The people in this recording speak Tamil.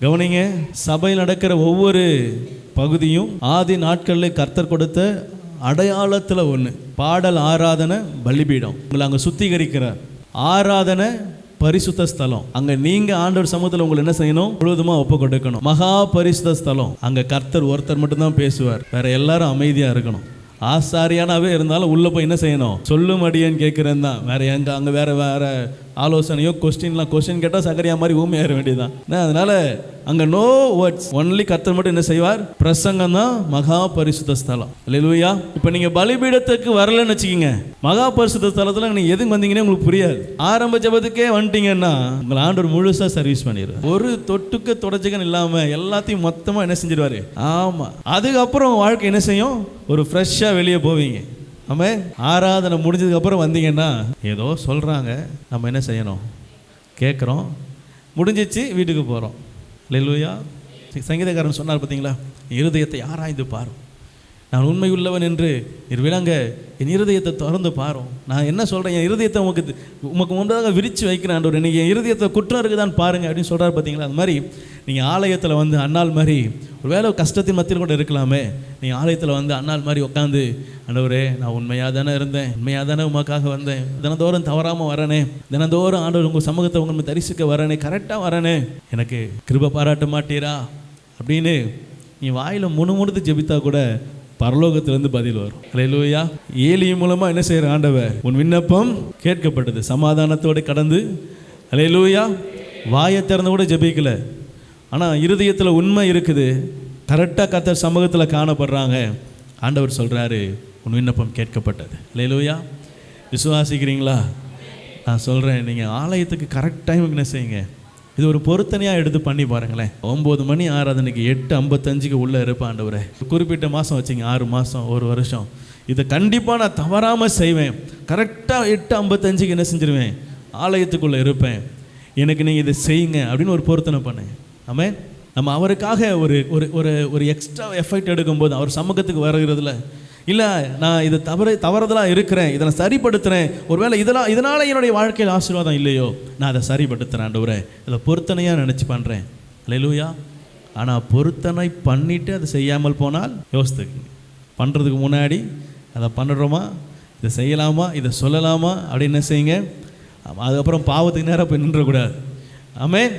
கவனிங்க, சபையில் நடக்கிற ஒவ்வொரு பகுதியும் ஆதி நாட்களில் கர்த்தர் கொடுத்த அடையாளத்தில் ஒன்று. பாடல், ஆராதனை, பலிபீடம். உங்களை அங்கே சுத்திகரிக்கிறார். ஆராதனை பரிசுத்த ஸ்தலம். அங்கே நீங்கள் ஆண்டவர் சமூகத்தில் உங்களை என்ன செய்யணும்? முழுவதுமாக ஒப்பு கொடுக்கணும். மகா பரிசுத்த ஸ்தலம். அங்கே கர்த்தர் ஒருத்தர் மட்டும்தான் பேசுவார். வேற எல்லாரும் அமைதியாக இருக்கணும். ஆசாரியானாவே இருந்தாலும் உள்ளே போய் என்ன செய்யணும்? சொல்லும் அடியேன்னு கேட்குறேன் தான். வேற எங்க அங்கே வேற ஆலோசனையோ கொஸ்டின் கேட்டால் சகரியா மாதிரி ஊமையாயிர வேண்டியதுதான். அதனால அங்கே நோ வேர்ட்ஸ், ஒன்லி கர்த்தர் மட்டும் என்ன செய்வார்? பிரசங்கம் தான் மகா பரிசுத்த ஸ்தலம். அல்லேலூயா. இப்போ நீங்கள் பலிபீடத்துக்கு வரலன்னு வச்சுக்கிங்க, மகா பரிசுத்த ஸ்தலத்தில் நீங்கள் எதுக்கு வந்தீங்கன்னே உங்களுக்கு புரியாது. ஆரம்ப ஜெபத்துக்கே வந்துட்டீங்கன்னா உங்களை ஆண்டவர் முழுசாக சர்வீஸ் பண்ணிடுவார். ஒரு தொட்டுக்கு தொடச்சிக்கன்னு இல்லாமல் எல்லாத்தையும் மொத்தமாக என்ன செஞ்சிருவாரு? ஆமாம். அதுக்கப்புறம் வாழ்க்கை என்ன செய்யும்? ஒரு ஃப்ரெஷ்ஷாக வெளியே போவீங்க. ஆமாம். ஆராதனை முடிஞ்சதுக்கப்புறம் வந்தீங்கன்னா ஏதோ சொல்கிறாங்க, நம்ம என்ன செய்யணும்? கேட்குறோம், முடிஞ்சிச்சு, வீட்டுக்கு போகிறோம். அல்லேலூயா. சங்கீதக்காரன் சொன்னார் பார்த்தீங்களா, இருதயத்தை ஆராய்ந்து பாரும், நான் உண்மை உள்ளவன் என்று விளங்க என் இருதயத்தை திறந்து பாரும். நான் என்ன சொல்கிறேன்? என் இருதயத்தை உமக்கு முன்பதாக விரித்து வைக்கிறேன் ஆண்டவர். நீங்கள் என் இருதயத்தை குற்றம் இருக்குதான்னு பாருங்கள் அப்படின்னு சொல்கிறார் பார்த்தீங்களா. அது மாதிரி நீங்கள் ஆலயத்தில் வந்து அன்னாள் மாதிரி ஒரு வேலை கஷ்டத்தின் மத்தியில் கூட இருக்கலாமே, நீங்கள் ஆலயத்தில் வந்து அன்னாள் மாதிரி உட்காந்து, ஆண்டவரே நான் உண்மையாக தானே இருந்தேன், உண்மையாக தானே உமக்காக வந்தேன், தினந்தோறும் தவறாமல் வரனே, தினந்தோறும் ஆண்டவர் உங்கள் சமூகத்தை உங்கள் தரிசிக்க வரனே, கரெக்டாக வரனே, எனக்கு கிருபை பாராட்ட மாட்டீரா அப்படின்னு நீ வாயில் முணுமுணுத்து ஜெபித்தா கூட பரலோகத்திலிருந்து பதில் வரும். அல்லேலூயா. ஏலி மூலமாக என்ன செய்கிற? ஆண்டவர் உன் விண்ணப்பம் கேட்கப்பட்டது, சமாதானத்தோடு கடந்து. அல்லேலூயா. வாயை திறந்து கூட ஜெபிக்கல, ஆனால் இருதயத்தில் உண்மை இருக்குது. கரெக்டாக கர்த்தர் சமூகத்தில் காணப்படுறாங்க. ஆண்டவர் சொல்கிறாரு, உன் விண்ணப்பம் கேட்கப்பட்டது. அல்லேலூயா. விசுவாசிக்கிறீங்களா? நான் சொல்கிறேன், நீங்கள் ஆலயத்துக்கு கரெக்ட் டைமுக்கு என்ன செய்யுங்க? இது ஒரு பொருத்தனையாக எடுத்து பண்ணி பாருங்களேன். 9 மணி ஆராதனைக்கு 8:55 உள்ளே இருப்பேன் ஆண்டவரே. குறிப்பிட்ட மாதம் வச்சிங்க, 6 மாதம், 1 வருஷம். இதை கண்டிப்பாக நான் தவறாமல் செய்வேன். கரெக்டாக 8:55 என்ன செஞ்சிருவேன்? ஆலயத்துக்குள்ளே இருப்பேன். எனக்கு நீங்கள் இதை செய்யுங்க அப்படின்னு ஒரு பொருத்தனை பண்ணேன். ஆமே. நம்ம அவருக்காக ஒரு எக்ஸ்ட்ரா எஃபர்ட் எடுக்கும்போது அவர் சமூகத்துக்கு வருகிறதுல, இல்லை நான் இதை தவறுதலாக இருக்கிறேன், இதை நான் சரிப்படுத்துகிறேன், ஒருவேளை இதனால் என்னுடைய வாழ்க்கையில் ஆசீர்வாதம் இல்லையோ, நான் அதை சரிப்படுத்துகிறேன் ஆண்டவரே, இதை பொருத்தனையாக நினச்சி பண்ணுறேன். அல்லேலூயா. ஆனால் பொருத்தனை பண்ணிவிட்டு அதை செய்யாமல் போனால் யோசித்துக்கு, பண்ணுறதுக்கு முன்னாடி அதை பண்ணுறோமா, இதை செய்யலாமா, இதை சொல்லலாமா அப்படின்னு செய்யுங்க. அதுக்கப்புறம் பாவத்துக்கு நேரம் போய் நின்றக்கூடாது. ஆமென்.